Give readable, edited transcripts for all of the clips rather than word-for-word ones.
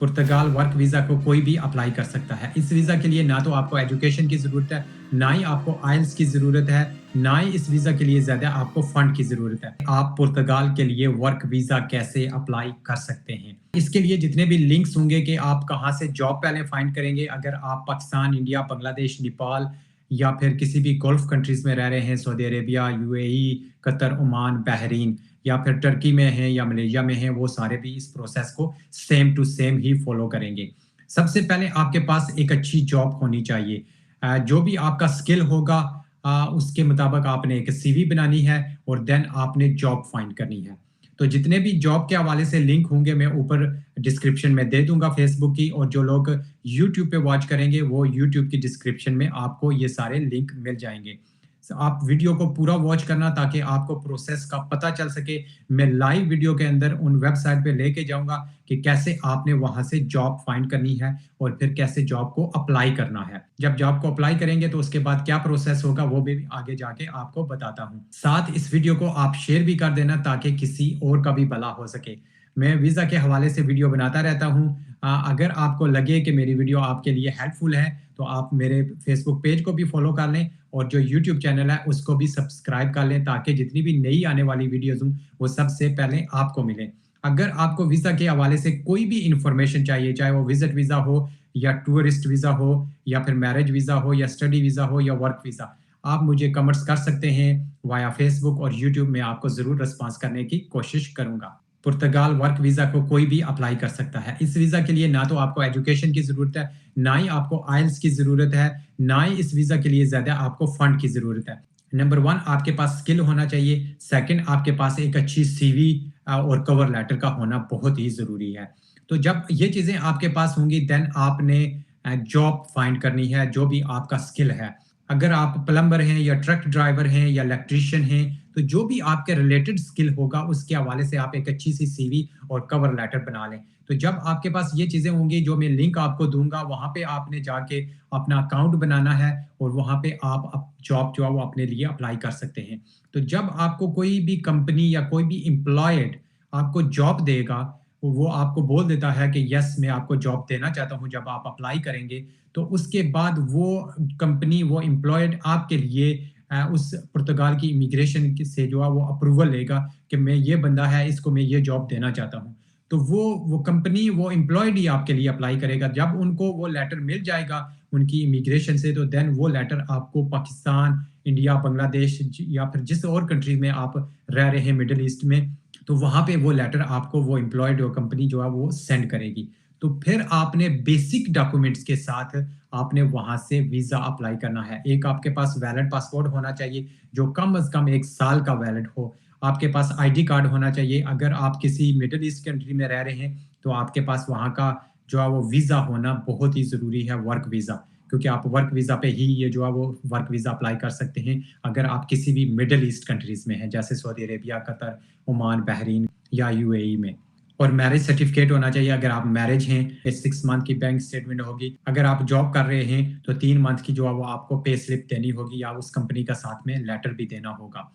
पुर्तगाल work visa को कोई भी अप्लाई कर सकता है। इस वीज़ा के लिए ना तो आपको एजुकेशन की ज़रूरत है, ना ही आपको आइल्स की ज़रूरत है, ना ही इस वीज़ा के लिए ज़्यादा आपको फंड की ज़रूरत है। आप पुर्तगाल के लिए वर्क वीज़ा कैसे अप्लाई कर सकते हैं? इसके लिए जितने भी लिंक्स होंगे कि आप कहाँ से जॉब पहले फाइंड करेंगे, अगर आप पाकिस्तान, इंडिया, बांग्लादेश, नेपाल या फिर किसी भी गल्फ कंट्रीज़ में रह रहे हैं, Saudi Arabia, UAE, Qatar, Oman, Bahrain या फिर टर्की में हैं या मलेशिया में हैं, वो सारे भी इस प्रोसेस को सेम टू सेम ही फॉलो करेंगे। सबसे पहले आपके पास एक अच्छी जॉब होनी चाहिए। जो भी आपका स्किल होगा उसके मुताबिक आपने एक सीवी बनानी है और देन आपने जॉब फाइंड करनी है। तो जितने भी जॉब के हवाले से लिंक होंगे मैं ऊपर डिस्क्रिप्शन में दे दूँगा फेसबुक की, और जो लोग यूट्यूब पे वॉच करेंगे वो यूट्यूब की डिस्क्रिप्शन में आपको ये सारे लिंक मिल जाएँगे। आप वीडियो को पूरा वॉच करना ताकि आपको प्रोसेस का पता चल सके। मैं लाइव वीडियो के अंदर उन वेबसाइट पे लेके जाऊँगा कि कैसे आपने वहाँ से जॉब फाइंड करनी है और फिर कैसे जॉब को अप्लाई करना है। जब जॉब को अप्लाई करेंगे तो उसके बाद क्या प्रोसेस होगा वो भी आगे जाके आपको बताता हूँ। साथ इस वीडियो को आप शेयर भी कर देना ताकि किसी और का भी भला हो सके। मैं वीज़ा के हवाले से वीडियो बनाता रहता हूँ। अगर आपको लगे कि मेरी वीडियो आपके लिए हेल्पफुल है तो आप मेरे फेसबुक पेज को भी फॉलो कर लें और जो यूट्यूब चैनल है उसको भी सब्सक्राइब कर लें ताकि जितनी भी नई आने वाली वीडियोज़ हों वो सबसे पहले आपको मिलें। अगर आपको वीज़ा के हवाले से कोई भी इन्फॉर्मेशन चाहिए, चाहे वो विज़िट वीज़ा हो या टूरिस्ट वीज़ा हो या फिर मैरिज वीज़ा हो या स्टडी वीज़ा हो या वर्क वीज़ा, आप मुझे कमेंट्स कर सकते हैं वाया फेसबुक और यूट्यूब में आपको ज़रूर रिस्पॉन्स करने की कोशिश करूँगा। पुर्तगाल वर्क वीज़ा को कोई भी अप्लाई कर सकता है। इस वीज़ा के लिए ना तो आपको एजुकेशन की ज़रूरत है, ना ही आपको आइल्स की ज़रूरत है, ना ही इस वीज़ा के लिए ज़्यादा आपको फंड की ज़रूरत है। नंबर 1 आपके पास स्किल होना चाहिए, सेकंड आपके पास एक अच्छी सीवी और कवर लेटर का होना बहुत ही ज़रूरी है। तो जब ये चीज़ें आपके पास होंगी देन आपने जॉब फाइंड करनी है, जो भी आपका स्किल है। अगर आप प्लम्बर हैं या ट्रक ड्राइवर हैं या इलेक्ट्रीशियन हैं, तो जो भी आपके रिलेटेड स्किल होगा उसके हवाले से आप एक अच्छी सी सीवी और कवर लेटर बना लें। तो जब आपके पास ये चीज़ें होंगी, जो मैं लिंक आपको दूँगा, वहाँ पे आपने जाके अपना अकाउंट बनाना है और वहाँ पे आप जॉब जो है वो अपने लिए अप्लाई कर सकते हैं। तो जब आपको कोई भी कंपनी या कोई भी एम्प्लॉयड आपको जॉब देगा, वो आपको बोल देता है कि यस मैं आपको जॉब देना चाहता हूँ जब आप अप्लाई करेंगे, तो उसके बाद वो कंपनी, वो एम्प्लॉयड आपके लिए उस पुर्तगाल की इमिग्रेशन से जो है वो अप्रूवल लेगा कि मैं ये बंदा है, इसको मैं ये जॉब देना चाहता हूँ। तो वो कंपनी, वो एम्प्लॉयड ही आपके लिए अप्लाई करेगा। जब उनको वो लेटर मिल जाएगा उनकी इमिग्रेशन से, तो देन वो लेटर आपको पाकिस्तान, इंडिया, बांग्लादेश या फिर जिस और कंट्री में आप रह रहे हैं मिडल ईस्ट में, तो वहाँ पे वो लेटर आपको वो एम्प्लॉयड कंपनी जो है वो सेंड करेगी। तो फिर आपने बेसिक डॉक्यूमेंट्स के साथ आपने वहाँ से वीज़ा अप्लाई करना है। एक आपके पास वैलिड पासपोर्ट होना चाहिए, जो कम से कम 1 साल का वैलिड हो। आपके पास आईडी कार्ड होना चाहिए। अगर आप किसी मिडल ईस्ट कंट्री में रह रहे हैं, तो आपके पास वहाँ का जो है वो वीज़ा होना बहुत ही ज़रूरी है, वर्क वीज़ा। क्योंकि आप वर्क वीज़ा पे ही ये जो है वो वर्क वीज़ा अप्लाई कर सकते हैं, अगर आप किसी भी मिडल ईस्ट कंट्रीज़ में हैं, जैसे Saudi Arabia, Qatar, Oman, Bahrain या यूएई में। और मैरिज सर्टिफिकेट होना चाहिए। अगर आप मैरिज हैं, 6 मंथ की बैंक स्टेटमेंट होगी। अगर आप जॉब कर रहे हैं तो 3 मंथ की जो है वो आपको पे स्लिप देनी होगी या उस कंपनी का साथ में लेटर भी देना होगा।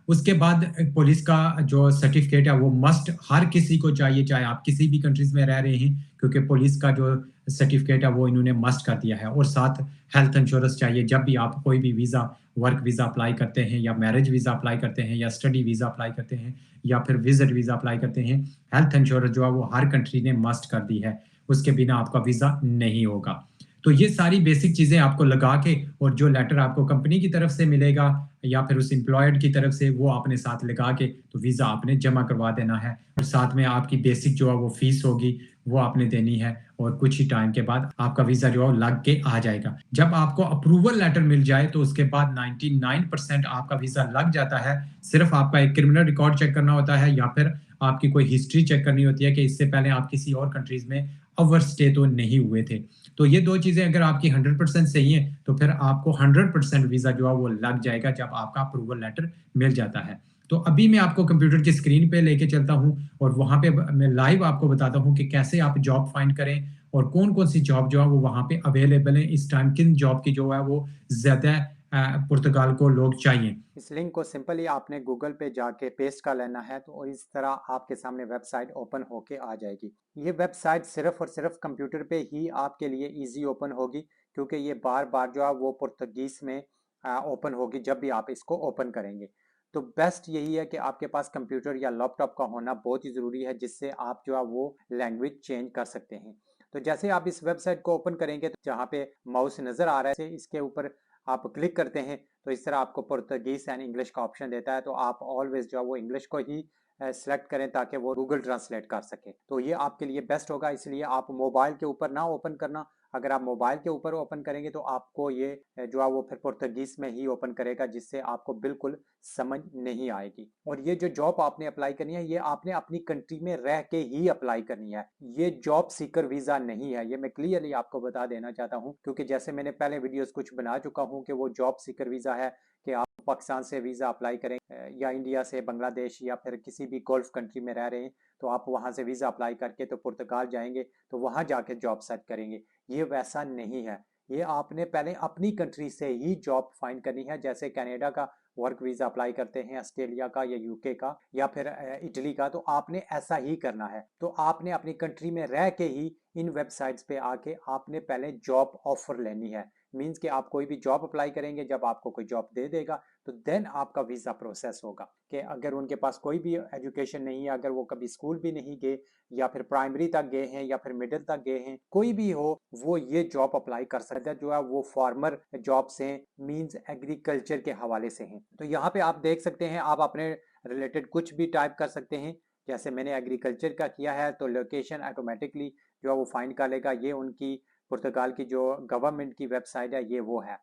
उसके बाद पुलिस का जो सर्टिफिकेट है वो मस्ट हर किसी को चाहिए, चाहे आप किसी भी कंट्रीज में रह रहे हैं, क्योंकि पुलिस का जो सर्टिफिकेट है वो इन्होंने मस्ट कर दिया है। और साथ हेल्थ इंश्योरेंस चाहिए। जब भी आप कोई भी वीज़ा, वर्क वीज़ा अप्लाई करते हैं या मैरिज वीज़ा अप्लाई करते हैं या स्टडी वीज़ा अप्लाई करते हैं या फिर विजिट वीज़ा अप्लाई करते हैं, हेल्थ इंश्योरेंस जो है वो हर कंट्री ने मस्ट कर दी है। उसके बिना आपका वीज़ा नहीं होगा। तो ये सारी बेसिक चीज़ें आपको लगा के, और जो लेटर आपको कंपनी की तरफ से मिलेगा या फिर उस एम्प्लॉयड की तरफ से, वो आपने साथ लगा के तो वीज़ा आपने जमा करवा देना है। और साथ में आपकी बेसिक जो है वो फीस होगी वो आपने देनी है, और कुछ ही टाइम के बाद आपका वीज़ा जो है लग के आ जाएगा। जब आपको अप्रूवल लेटर मिल जाए तो उसके बाद 99% आपका वीज़ा लग जाता है। सिर्फ आपका एक क्रिमिनल रिकॉर्ड चेक करना होता है या फिर आपकी कोई हिस्ट्री चेक करनी होती है कि इससे पहले आप किसी और कंट्रीज़ में ओवर स्टे तो नहीं हुए थे। तो ये 2 चीज़ें अगर आपकी 100% सही हैं, तो फिर आपको 100% वीज़ा जो है वो लग जाएगा जब आपका अप्रूवल लेटर मिल जाता है। तो अभी मैं आपको कंप्यूटर की स्क्रीन पे लेके चलता हूँ और वहाँ पे मैं लाइव आपको बताता हूँ कि कैसे आप जॉब फाइंड करें और कौन-कौन सी जॉब जो है वो वहाँ पे अवेलेबल है इस टाइम, किन जॉब की जो है वो ज़्यादा पुर्तगाल को लोग चाहिए। इस लिंक को सिंपली आपने गूगल पे जाके पेस्ट कर लेना है, तो इस तरह आपके सामने वेबसाइट ओपन होके आ जाएगी। ये वेबसाइट सिर्फ और सिर्फ कंप्यूटर पे ही आपके लिए इजी ओपन होगी, क्योंकि ये बार बार जो है वो पुर्तगीज में ओपन होगी जब भी आप इसको ओपन करेंगे। तो बेस्ट यही है कि आपके पास कंप्यूटर या लैपटॉप का होना बहुत ही ज़रूरी है, जिससे आप जो है वो लैंग्वेज चेंज कर सकते हैं। तो जैसे आप इस वेबसाइट को ओपन करेंगे, तो जहाँ पे माउस नज़र आ रहा है इसके ऊपर आप क्लिक करते हैं, तो इस तरह आपको पुर्तगीज एंड इंग्लिश का ऑप्शन देता है। तो आप ऑलवेज जो है वो इंग्लिश को ही सेलेक्ट करें, ताकि वो गूगल ट्रांसलेट कर सके। तो ये आपके लिए बेस्ट होगा, इसलिए आप मोबाइल के ऊपर ना ओपन करना। अगर आप मोबाइल के ऊपर ओपन करेंगे तो आपको ये जो है वो फिर पुर्तगीज में ही ओपन करेगा, जिससे आपको बिल्कुल समझ नहीं आएगी। और ये जो जॉब आपने अप्लाई करनी है, ये आपने अपनी कंट्री में रह के ही अप्लाई करनी है। ये जॉब सीकर वीजा नहीं है, ये मैं क्लियरली आपको बता देना चाहता हूँ, क्योंकि जैसे मैंने पहले वीडियोस कुछ बना चुका हूँ कि वो जॉब सीकर वीजा है कि आप पाकिस्तान से वीजा अप्लाई करें या इंडिया से, बांग्लादेश या फिर किसी भी गल्फ कंट्री में रह रहे हैं, तो आप वहां से वीजा अप्लाई करके तो पुर्तगाल जाएंगे, तो वहां जाके जॉब सेट करेंगे। ये वैसा नहीं है। ये आपने पहले अपनी कंट्री से ही जॉब फाइंड करनी है। जैसे कनाडा का वर्क वीजा अप्लाई करते हैं, ऑस्ट्रेलिया का या यूके का या फिर इटली का, तो आपने ऐसा ही करना है। तो आपने अपनी कंट्री में रह के ही इन वेबसाइट्स पे आके आपने पहले जॉब ऑफर लेनी है। मींस कि आप कोई भी जॉब अप्लाई करेंगे, जब आपको कोई जॉब दे देगा तो देन आपका वीजा प्रोसेस होगा। कि अगर उनके पास कोई भी एजुकेशन नहीं है, अगर वो कभी स्कूल भी नहीं गए या फिर प्राइमरी तक गए हैं या फिर मिडिल तक गए हैं, कोई भी हो, वो ये जॉब अप्लाई कर सकता है। जो है वो फार्मर जॉब्स हैं, मींस एग्रीकल्चर के हवाले से हैं। तो यहाँ पे आप देख सकते हैं, आप अपने रिलेटेड कुछ भी टाइप कर सकते हैं। जैसे मैंने एग्रीकल्चर का किया है, तो लोकेशन ऑटोमेटिकली जो है वो फाइंड कर लेगा। ये उनकी पुर्तगाल की जो गवर्नमेंट की वेबसाइट है, ये वो है।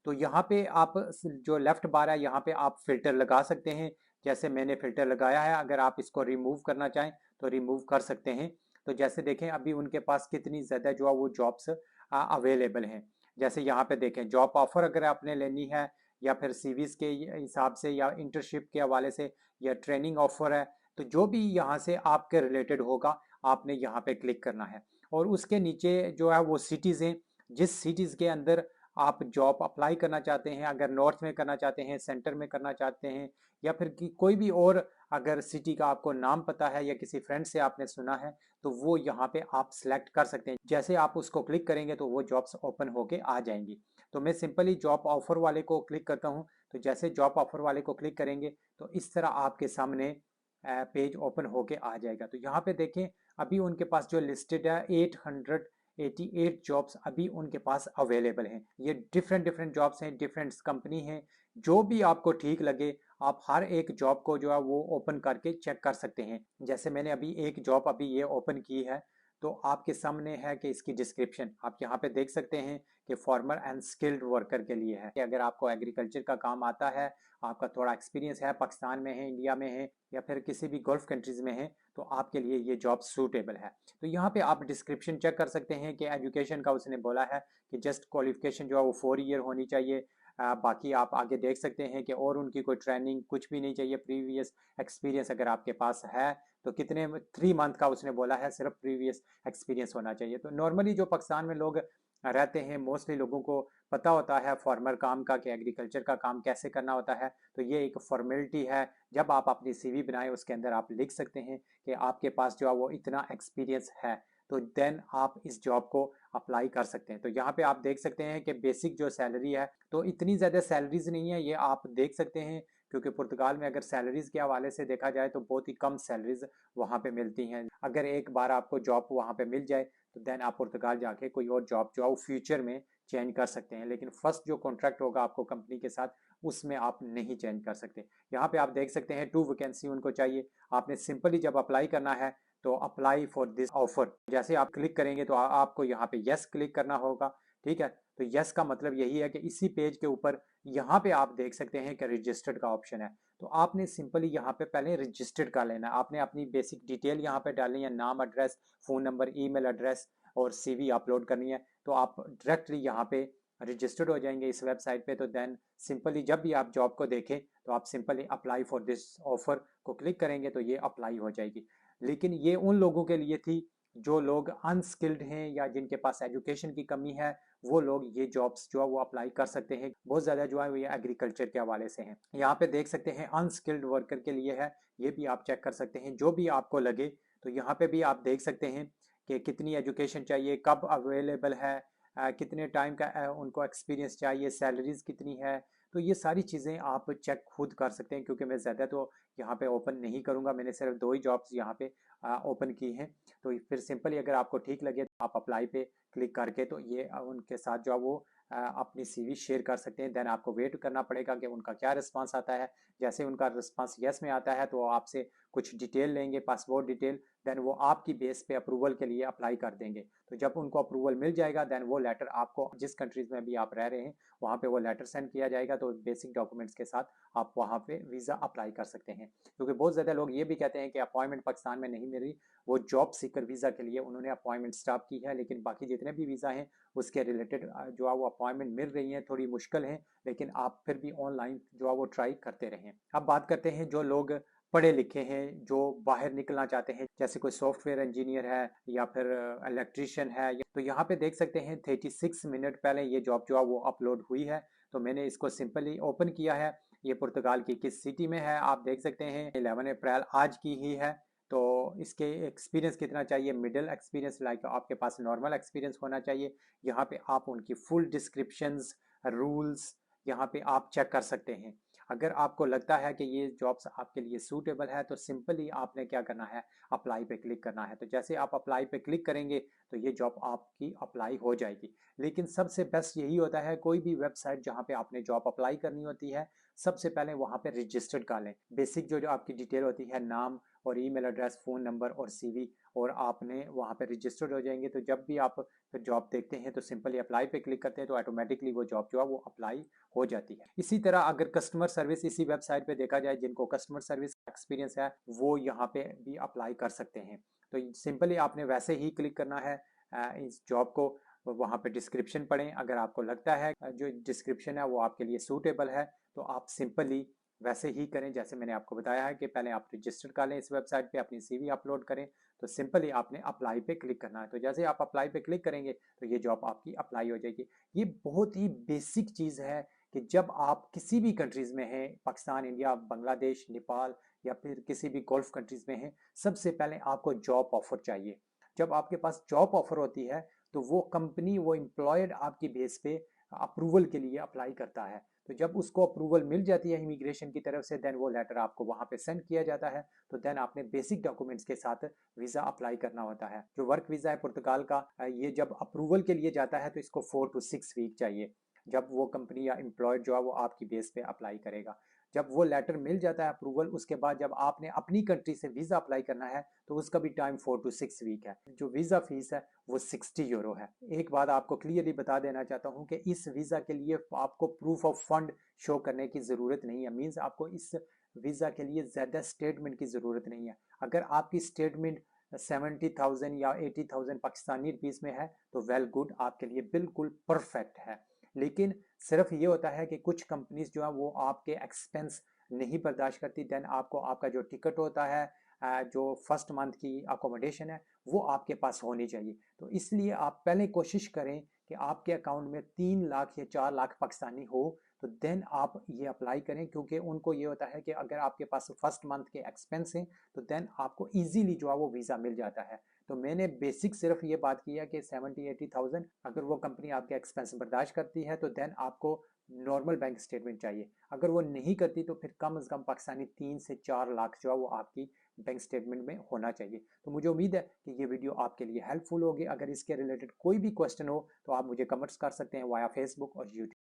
तो यहाँ पे आप जो लेफ्ट बार है, यहाँ पे आप फिल्टर लगा सकते हैं। जैसे मैंने फिल्टर लगाया है, अगर आप इसको रिमूव करना चाहें तो रिमूव कर सकते हैं। तो जैसे देखें अभी उनके पास कितनी ज़्यादा जो है वो जॉब्स अवेलेबल हैं। जैसे यहाँ पे देखें, जॉब ऑफर अगर आपने लेनी है या फिर सीवीज के हिसाब से या इंटर्नशिप के हवाले से या ट्रेनिंग ऑफर है, तो जो भी यहाँ से आपके रिलेटेड होगा, आपने यहाँ पे क्लिक करना है। और उसके नीचे जो है वो सिटीज़ हैं, जिस सिटीज़ के अंदर आप जॉब अप्लाई करना चाहते हैं, अगर नॉर्थ में करना चाहते हैं, सेंटर में करना चाहते हैं, या फिर कोई भी और अगर सिटी का आपको नाम पता है या किसी फ्रेंड से आपने सुना है, तो वो यहाँ पे आप सिलेक्ट कर सकते हैं। जैसे आप उसको क्लिक करेंगे तो वो जॉब्स ओपन होके आ जाएंगी। तो मैं सिंपली जॉब ऑफर वाले को क्लिक करता हूँ। तो जैसे जॉब ऑफर वाले को क्लिक करेंगे तो इस तरह आपके सामने पेज ओपन होके आ जाएगा। तो यहाँ पे देखें, अभी उनके पास जो लिस्टेड है 888 जॉब्स अभी उनके पास अवेलेबल हैं। ये डिफरेंट डिफरेंट जॉब्स हैं, डिफरेंट कंपनी हैं। जो भी आपको ठीक लगे, आप हर एक जॉब को जो है वो ओपन करके चेक कर सकते हैं। जैसे मैंने अभी एक जॉब अभी ये ओपन की है, तो आपके सामने है कि इसकी डिस्क्रिप्शन आप यहाँ पे देख सकते हैं कि फार्मर एंड स्किल्ड वर्कर के लिए है। कि अगर आपको एग्रीकल्चर का काम आता है, आपका थोड़ा एक्सपीरियंस है, पाकिस्तान में है, इंडिया में है या फिर किसी भी गल्फ कंट्रीज में है, तो आपके लिए ये जॉब सूटेबल है। तो यहाँ पे आप डिस्क्रिप्शन चेक कर सकते हैं कि एजुकेशन का उसने बोला है कि जस्ट क्वालिफिकेशन जो है वो 4 ईयर होनी चाहिए। बाकी आप आगे देख सकते हैं कि और उनकी कोई ट्रेनिंग कुछ भी नहीं चाहिए। प्रीवियस एक्सपीरियंस अगर आपके पास है तो कितने 3 मंथ का उसने बोला है, सिर्फ प्रीवियस एक्सपीरियंस होना चाहिए। तो नॉर्मली जो पाकिस्तान में लोग रहते हैं, मोस्टली लोगों को पता होता है फार्मर काम का कि एग्रीकल्चर का काम कैसे करना होता है। तो ये एक फॉर्मेलिटी है। जब आप अपनी सीवी बनाएं, उसके अंदर आप लिख सकते हैं कि आपके पास जो है वो इतना एक्सपीरियंस है, तो देन आप इस जॉब को अप्लाई कर सकते हैं। तो यहाँ पे आप देख सकते हैं कि बेसिक जो सैलरी है, तो इतनी ज़्यादा सैलरीज नहीं है, ये आप देख सकते हैं। क्योंकि पुर्तगाल में अगर सैलरीज के हवाले से देखा जाए तो बहुत ही कम सैलरीज वहाँ पे मिलती हैं। अगर एक बार आपको जॉब वहाँ पे मिल जाए तो देन आप पुर्तगाल जाके कोई और जॉब जो है वो फ्यूचर में चेंज कर सकते हैं। लेकिन फर्स्ट जो कॉन्ट्रैक्ट होगा आपको कंपनी के साथ, उसमें आप नहीं चेंज कर सकते। यहाँ पे आप देख सकते हैं 2 वैकेंसी उनको चाहिए। आपने सिंपली जब अप्लाई करना है तो अप्लाई फॉर दिस ऑफर जैसे आप क्लिक करेंगे तो आपको यहाँ पे यस क्लिक करना होगा। ठीक है, तो यस का मतलब यही है कि इसी पेज के ऊपर यहाँ पे आप देख सकते हैं कि रजिस्टर्ड का ऑप्शन है। तो आपने सिंपली यहाँ पे पहले रजिस्टर्ड कर लेना है। आपने अपनी बेसिक डिटेल यहाँ पे डालनी है, नाम, address, phone number, email address और सीवी अपलोड करनी है। तो आप डायरेक्टली यहाँ पे रजिस्टर्ड हो जाएंगे इस वेबसाइट पे। तो देन सिंपली जब भी आप जॉब को देखें तो आप simply apply for this offer को क्लिक करेंगे तो ये अप्लाई हो जाएगी। लेकिन ये उन लोगों के लिए थी जो लोग अनस्किल्ड हैं या जिनके पास एजुकेशन की कमी है, वो लोग ये जॉब्स जो है वो अप्लाई कर सकते हैं। बहुत ज़्यादा जो है वो ये एग्रीकल्चर के हवाले से हैं। यहाँ पे देख सकते हैं अनस्किल्ड वर्कर के लिए है, ये भी आप चेक कर सकते हैं। जो भी आपको लगे तो यहाँ पे भी आप देख सकते हैं कि कितनी एजुकेशन चाहिए, कब अवेलेबल है, कितने टाइम का उनको एक्सपीरियंस चाहिए, सैलरीज कितनी है। तो ये सारी चीज़ें आप चेक खुद कर सकते हैं, क्योंकि मैं ज़्यादा तो यहाँ पे ओपन नहीं करूँगा। मैंने सिर्फ 2 ही जॉब्स यहाँ पे ओपन की हैं। तो फिर सिंपली अगर आपको ठीक लगे तो आप अप्लाई पे क्लिक करके तो ये उनके साथ जो है वो अपनी सीवी शेयर कर सकते हैं। देन आपको वेट करना पड़ेगा कि उनका क्या रिस्पांस आता है। जैसे उनका रिस्पांस यस में आता है तो वो आपसे कुछ डिटेल लेंगे, पासपोर्ट डिटेल। देन वो आपकी बेस पे अप्रूवल के लिए अप्लाई कर देंगे। तो जब उनको अप्रूवल मिल जाएगा देन वो लेटर आपको जिस कंट्रीज में भी आप रह रहे हैं वहाँ पे वो लेटर सेंड किया जाएगा। तो बेसिक डॉक्यूमेंट्स के साथ आप वहाँ पे वीज़ा अप्लाई कर सकते हैं। क्योंकि बहुत ज़्यादा लोग ये भी कहते हैं कि अपॉइंटमेंट पाकिस्तान में नहीं मिल रही, वो जॉब सीकर वीज़ा के लिए उन्होंने अपॉइंटमेंट स्टॉप की है, लेकिन बाकी जितने भी वीज़ा हैं उसके रिलेटेड जो है वो अपॉइंटमेंट मिल रही है। थोड़ी मुश्किल है, लेकिन आप फिर भी ऑनलाइन जो है वो ट्राई करते रहें। अब बात करते हैं जो लोग पढ़े लिखे हैं, जो बाहर निकलना चाहते हैं, जैसे कोई सॉफ्टवेयर इंजीनियर है या फिर इलेक्ट्रिशियन है। तो यहाँ पे देख सकते हैं 36 मिनट पहले ये जॉब जो है वो अपलोड हुई है। तो मैंने इसको सिंपली ओपन किया है। ये पुर्तगाल की किस सिटी में है आप देख सकते हैं। 11 अप्रैल आज की ही है। तो इसके एक्सपीरियंस कितना चाहिए, मिडिल एक्सपीरियंस, लाइक आपके पास नॉर्मल एक्सपीरियंस होना चाहिए। यहाँ पे आप उनकी फुल डिस्क्रिप्शंस, रूल्स यहाँ पे आप चेक कर सकते हैं। अगर आपको लगता है कि ये जॉब्स आपके लिए सूटेबल है तो सिंपली आपने क्या करना है, अप्लाई पे क्लिक करना है। तो जैसे आप अप्लाई पे क्लिक करेंगे तो ये जॉब आपकी अप्लाई हो जाएगी। लेकिन सबसे बेस्ट यही होता है, कोई भी वेबसाइट जहाँ पे आपने जॉब अप्लाई करनी होती है, सबसे पहले वहाँ पे रजिस्टर्ड कर लें। बेसिक जो आपकी डिटेल होती है, नाम और ईमेल एड्रेस, फ़ोन नंबर और सीवी, और आपने वहाँ पे रजिस्टर्ड हो जाएंगे। तो जब भी आप फिर जॉब देखते हैं तो सिंपली अप्लाई पे क्लिक करते हैं तो ऑटोमेटिकली वो जॉब जो है वो अप्लाई हो जाती है। इसी तरह अगर कस्टमर सर्विस इसी वेबसाइट पे देखा जाए, जिनको कस्टमर सर्विस एक्सपीरियंस है वो यहाँ पे भी अप्लाई कर सकते हैं। तो सिंपली आपने वैसे ही क्लिक करना है इस जॉब को, वहाँ पे डिस्क्रिप्शन पढ़ें। अगर आपको लगता है जो डिस्क्रिप्शन है वो आपके लिए सूटेबल है तो आप सिंपली वैसे ही करें जैसे मैंने आपको बताया है कि पहले आप रजिस्टर कर लें इस वेबसाइट पे, अपनी सीवी अपलोड करें। तो सिंपली आपने अप्लाई पे क्लिक करना है। तो जैसे आप अप्लाई पे क्लिक करेंगे तो ये जॉब आपकी अप्लाई हो जाएगी। ये बहुत ही बेसिक चीज़ है कि जब आप किसी भी कंट्रीज़ में हैं, पाकिस्तान, इंडिया, बांग्लादेश, नेपाल या फिर किसी भी गल्फ कंट्रीज़ में हैं, सबसे पहले आपको जॉब ऑफर चाहिए। जब आपके पास जॉब ऑफर होती है तो वो कंपनी, वो एम्प्लॉयड आपकी बेस पे अप्रूवल के लिए अप्लाई करता है। तो जब उसको अप्रूवल मिल जाती है इमिग्रेशन की तरफ से, देन वो लेटर आपको वहाँ पे सेंड किया जाता है। तो देन आपने बेसिक डॉक्यूमेंट्स के साथ वीज़ा अप्लाई करना होता है। जो वर्क वीज़ा है पुर्तगाल का, ये जब अप्रूवल के लिए जाता है तो इसको 4 to 6 वीक चाहिए, जब वो कंपनी या एम्प्लॉयड जो है वो आपकी बेस पे अप्लाई करेगा। जब वो लेटर मिल जाता है अप्रूवल, उसके बाद जब आपने अपनी कंट्री से वीज़ा अप्लाई करना है तो उसका भी टाइम 4 to 6 वीक है। जो वीज़ा फीस है वो 60 यूरो है। एक बात आपको क्लियरली बता देना चाहता हूँ कि इस वीज़ा के लिए आपको प्रूफ ऑफ फंड शो करने की ज़रूरत नहीं है। मीन्स आपको इस वीज़ा के लिए ज़्यादा स्टेटमेंट की ज़रूरत नहीं है। अगर आपकी स्टेटमेंट 70,000 या 80,000 पाकिस्तानी रुपीज़ में है तो वेल गुड, आपके लिए बिल्कुल परफेक्ट है। लेकिन सिर्फ ये होता है कि कुछ कंपनीज जो है वो आपके एक्सपेंस नहीं बर्दाश्त करती। देन आपको आपका जो टिकट होता है, जो फर्स्ट मंथ की अकोमोडेशन है, वो आपके पास होनी चाहिए। तो इसलिए आप पहले कोशिश करें कि आपके अकाउंट में 3 लाख या 4 लाख पाकिस्तानी हो, तो देन आप ये अप्लाई करें। क्योंकि उनको ये होता है कि अगर आपके पास फर्स्ट मंथ के एक्सपेंस हैं तो देन आपको इजीली जो है वो वीज़ा मिल जाता है। तो मैंने बेसिक सिर्फ ये बात की है कि 70-80,000 अगर वो कंपनी आपके एक्सपेंस बर्दाश्त करती है तो देन आपको नॉर्मल बैंक स्टेटमेंट चाहिए। अगर वो नहीं करती तो फिर कम से कम पाकिस्तानी 3 से 4 लाख जो है वो आपकी बैंक स्टेटमेंट में होना चाहिए। तो मुझे उम्मीद है कि ये वीडियो आपके लिए हेल्पफुल होगी। अगर इसके रिलेटेड कोई भी क्वेश्चन हो तो आप मुझे कमेंट्स कर सकते हैं वाया फेसबुक और यूट्यूब।